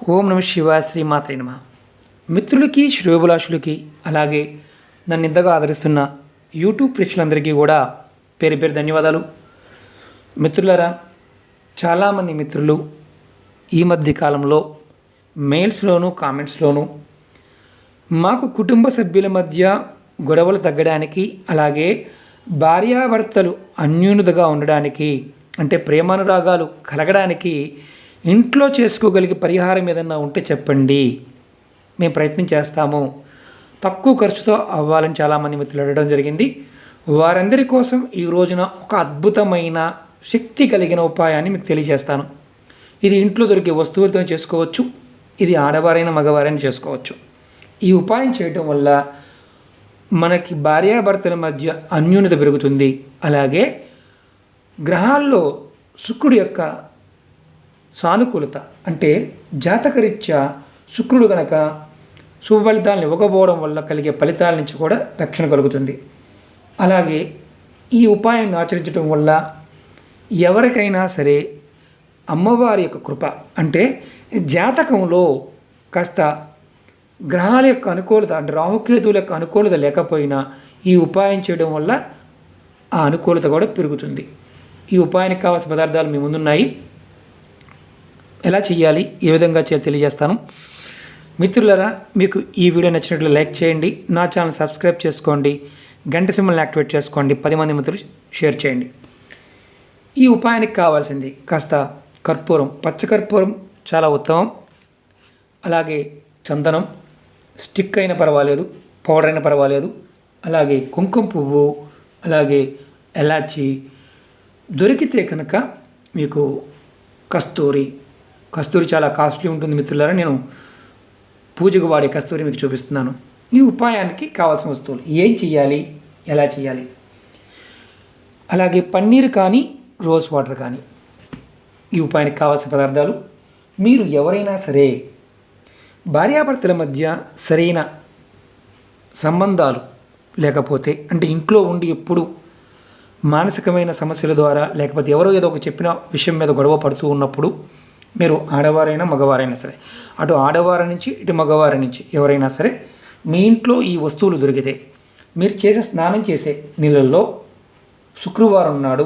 ఓం నమ శివాయ శ్రీమాత్రే నమ. మిత్రులకి శ్రేయోభిలాషులకి అలాగే నన్ను ఇంతగా ఆదరిస్తున్న యూట్యూబ్ ప్రేక్షకులందరికీ కూడా పేరు పేరు ధన్యవాదాలు. మిత్రులారా, చాలామంది మిత్రులు ఈ మధ్య కాలంలో మెయిల్స్లోను కామెంట్స్లోను మాకు కుటుంబ సభ్యుల మధ్య గొడవలు తగ్గడానికి, అలాగే భార్యాభర్తలు అన్యోన్యతగా ఉండడానికి, అంటే ప్రేమానురాగాలు కలగడానికి ఇంట్లో చేసుకోగలిగే పరిహారం ఏదన్నా ఉంటే చెప్పండి, మేము ప్రయత్నం చేస్తాము, తక్కువ ఖర్చుతో అవ్వాలని చాలామంది మిత్రులు అడగడం జరిగింది. వారందరి కోసం ఈ రోజున ఒక అద్భుతమైన శక్తి కలిగిన ఉపాయాన్ని మీకు తెలియజేస్తాను. ఇది ఇంట్లో దొరికే వస్తువులతో చేసుకోవచ్చు. ఇది ఆడవారైనా మగవారైనా చేసుకోవచ్చు. ఈ ఉపాయం చేయటం వల్ల మనకి భార్యాభర్తల మధ్య అన్యోన్యత పెరుగుతుంది. అలాగే గ్రహాల్లో శుక్రుడి యొక్క సానుకూలత, అంటే జాతకరీత్యా శుక్రుడు కనుక శుభ ఫలితాలను ఇవ్వకపోవడం వల్ల కలిగే ఫలితాల నుంచి కూడా రక్షణ కలుగుతుంది. అలాగే ఈ ఉపాయాన్ని ఆచరించడం వల్ల ఎవరికైనా సరే అమ్మవారి యొక్క కృప, అంటే జాతకంలో కాస్త గ్రహాల యొక్క అనుకూలత, అంటే రాహుకేతువుల యొక్క అనుకూలత లేకపోయినా ఈ ఉపాయం చేయడం వల్ల ఆ అనుకూలత కూడా పెరుగుతుంది. ఈ ఉపాయానికి కావాల్సిన పదార్థాలు మీ ముందున్నాయి. ఎలా చేయాలి, ఏ విధంగా చేయాలి తెలియజేస్తాను. మిత్రులారా, మీకు ఈ వీడియో నచ్చినట్లు లైక్ చేయండి, నా ఛానల్ సబ్స్క్రైబ్ చేసుకోండి, గంట సింబల్ని యాక్టివేట్ చేసుకోండి, 10 మంది మిత్రులు షేర్ చేయండి. ఈ ఉపాయానికి కావాల్సింది కాస్త కర్పూరం, పచ్చకర్పూరం చాలా ఉత్తమం. అలాగే చందనం, స్టిక్ అయినా పర్వాలేదు, పౌడర్ అయినా పర్వాలేదు. అలాగే కుంకుమ పువ్వు, అలాగే ఎలాచి, దొరికితే కనుక మీకు కస్తూరి చాలా కాస్ట్లీ ఉంటుంది మిత్రులారా. నేను పూజకు వాడే కస్తూరి మీకు చూపిస్తున్నాను. ఈ ఉపాయానికి కావాల్సిన వస్తువులు ఏం చేయాలి, ఎలా చేయాలి. అలాగే పన్నీర్ కానీ రోజ్ వాటర్ కానీ ఈ ఉపాయానికి కావాల్సిన పదార్థాలు. మీరు ఎవరైనా సరే భార్యాభర్తల మధ్య సరైన సంబంధాలు లేకపోతే, అంటే ఇంట్లో ఉండి ఎప్పుడు మానసికమైన సమస్యల ద్వారా, లేకపోతే ఎవరో ఏదో ఒక చెప్పిన విషయం మీద గొడవ పడుతూ ఉన్నప్పుడు, మీరు ఆడవారైనా మగవారైనా సరే, అటు ఆడవారి నుంచి ఇటు మగవారి నుంచి ఎవరైనా సరే మీ ఇంట్లో ఈ వస్తువులు దొరికితే, మీరు స్నానం చేసే నీళ్ళల్లో శుక్రవారం నాడు,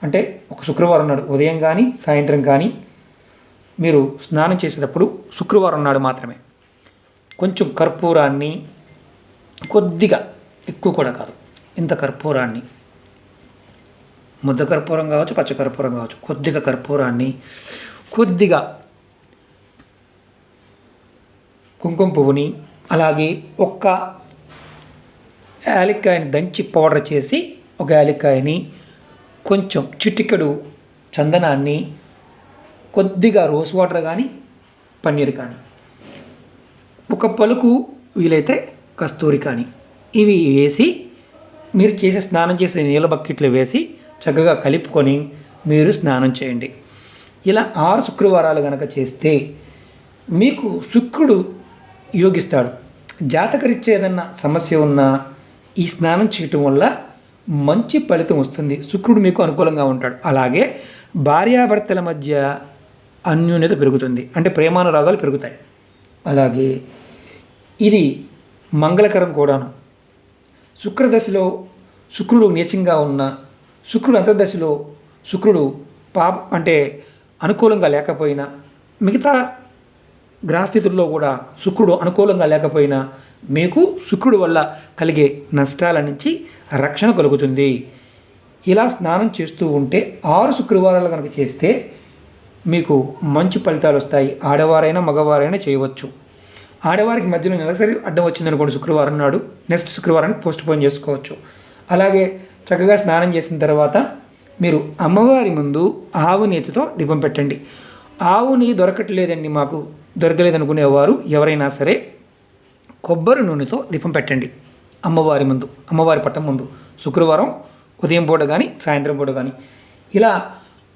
అంటే ఒక శుక్రవారం నాడు ఉదయం కానీ సాయంత్రం కానీ మీరు స్నానం చేసేటప్పుడు శుక్రవారం నాడు మాత్రమే కొంచెం కర్పూరాన్ని, కొద్దిగా, ఎక్కువ కూడా కాదు, ఇంత కర్పూరాన్ని, ముద్ద కర్పూరం కావచ్చు, పచ్చ కర్పూరం కావచ్చు, కొద్దిగా కర్పూరాన్ని, కొద్దిగా కుంకుమ పువ్వుని, అలాగే ఒక్క యాలక్కాయని దంచి పౌడర్ చేసి ఒక యాలక్కాయని, కొంచెం చిటికెడు చందనాన్ని, కొద్దిగా రోజ్ వాటర్ కానీ పన్నీర్ కానీ, ఒక పలుకు వీలైతే కస్తూరి కానీ, ఇవి వేసి మీరు స్నానం చేసే నీళ్ళ బకెట్లో వేసి చక్కగా కలుపుకొని మీరు స్నానం చేయండి. ఇలా 6 శుక్రవారాలు కనుక చేస్తే మీకు శుక్రుడు యోగిస్తాడు. జాతకరీత్యా ఏదన్నా సమస్య ఉన్నా ఈ స్నానం చేయటం వల్ల మంచి ఫలితం వస్తుంది. శుక్రుడు మీకు అనుకూలంగా ఉంటాడు. అలాగే భార్యాభర్తల మధ్య అన్యోన్యత పెరుగుతుంది, అంటే ప్రేమానురాగాలు పెరుగుతాయి. అలాగే ఇది మంగళకరం కూడాను. శుక్రదశలో శుక్రుడు నీచంగా ఉన్న, శుక్రుడు అంతర్దశలో శుక్రుడు అంటే అనుకూలంగా లేకపోయినా, మిగతా గ్రహస్థితుల్లో కూడా శుక్రుడు అనుకూలంగా లేకపోయినా మీకు శుక్రుడు వల్ల కలిగే నష్టాల నుంచి రక్షణ కలుగుతుంది. ఇలా స్నానం చేస్తూ ఉంటే 6 శుక్రవారాలు కనుక చేస్తే మీకు మంచి ఫలితాలు వస్తాయి. ఆడవారైనా మగవారైనా చేయవచ్చు. ఆడవారికి మధ్యలో నెలసరి అడ్డం వచ్చిందనుకోండి శుక్రవారం నాడు, నెక్స్ట్ శుక్రవారానికి పోస్ట్ పోన్ చేసుకోవచ్చు. అలాగే చక్కగా స్నానం చేసిన తర్వాత మీరు అమ్మవారి ముందు ఆవు నేతితో దీపం పెట్టండి. ఆవు నెయ్యి దొరకట్లేదండి, మాకు దొరకలేదనుకునేవారు ఎవరైనా సరే కొబ్బరి నూనెతో దీపం పెట్టండి అమ్మవారి ముందు, అమ్మవారి పట్టం ముందు, శుక్రవారం ఉదయం పూట కానీ సాయంత్రం పూట కానీ. ఇలా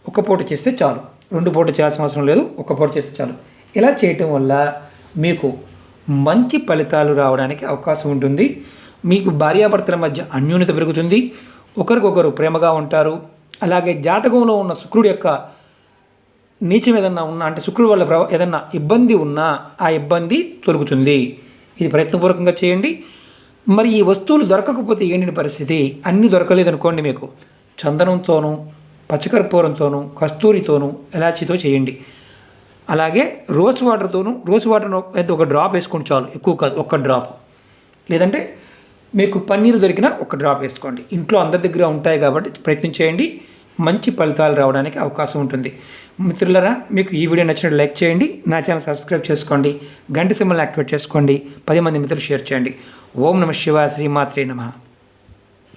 ఒక పూట చేస్తే చాలు, 2 పూట చేయాల్సిన అవసరం లేదు, ఒక పూట చేస్తే చాలు. ఇలా చేయటం వల్ల మీకు మంచి ఫలితాలు రావడానికి అవకాశం ఉంటుంది. మీకు భార్యాభర్తల మధ్య అన్యోన్యత పెరుగుతుంది, ఒకరికొకరు ప్రేమగా ఉంటారు. అలాగే జాతకంలో ఉన్న శుక్రుడి యొక్క నీచం ఏదన్నా ఉన్నా అంటే శుక్రుడి వల్ల ఏదన్నా ఇబ్బంది ఉన్నా ఆ ఇబ్బంది తొలగుతుంది. ఇది ప్రయత్నపూర్వకంగా చేయండి. మరి ఈ వస్తువులు దొరకకపోతే ఏంటి పరిస్థితి? అన్నీ దొరకలేదనుకోండి, మీకు చందనంతోనూ, పచ్చకర్పూరంతోనూ, కస్తూరితోనూ, ఎలాచీతో చేయండి. అలాగే రోజ్ వాటర్ అయితే ఒక డ్రాప్ వేసుకోండి చాలు, ఎక్కువ కాదు, ఒక్క డ్రాప్. లేదంటే మీకు పన్నీరు దొరికినా ఒక డ్రాప్ వేసుకోండి. ఇంట్లో అందరి దగ్గర ఉంటాయి కాబట్టి ప్రయత్నం చేయండి, మంచి ఫలితాలు రావడానికి అవకాశం ఉంటుంది. మిత్రులారా, మీకు ఈ వీడియో నచ్చినట్టు లైక్ చేయండి, నా ఛానల్ సబ్స్క్రైబ్ చేసుకోండి, గంట సింబల్ని యాక్టివేట్ చేసుకోండి, 10 మంది మిత్రులు షేర్ చేయండి. ఓం నమః శివాయ, శ్రీమాత్రే నమః.